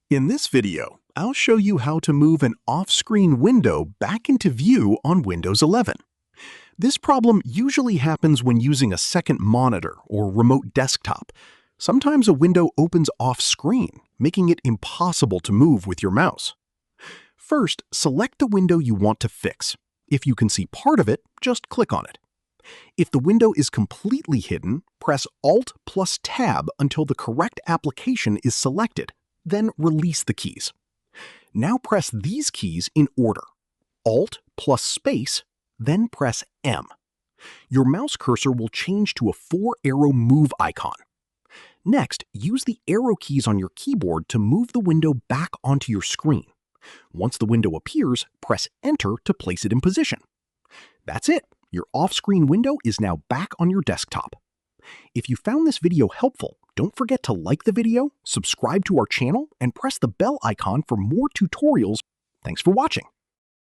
In this video, I'll show you how to move an off-screen window back into view on Windows 11. This problem usually happens when using a second monitor or remote desktop. Sometimes a window opens off-screen, making it impossible to move with your mouse. First, select the window you want to fix. If you can see part of it, just click on it. If the window is completely hidden, press Alt plus Tab until the correct application is selected. Then release the keys. Now press these keys in order. Alt plus space, then press M. Your mouse cursor will change to a 4-arrow move icon. Next, use the arrow keys on your keyboard to move the window back onto your screen. Once the window appears, press Enter to place it in position. That's it. Your off-screen window is now back on your desktop. If you found this video helpful, don't forget to like the video, subscribe to our channel, and press the bell icon for more tutorials. Thanks for watching.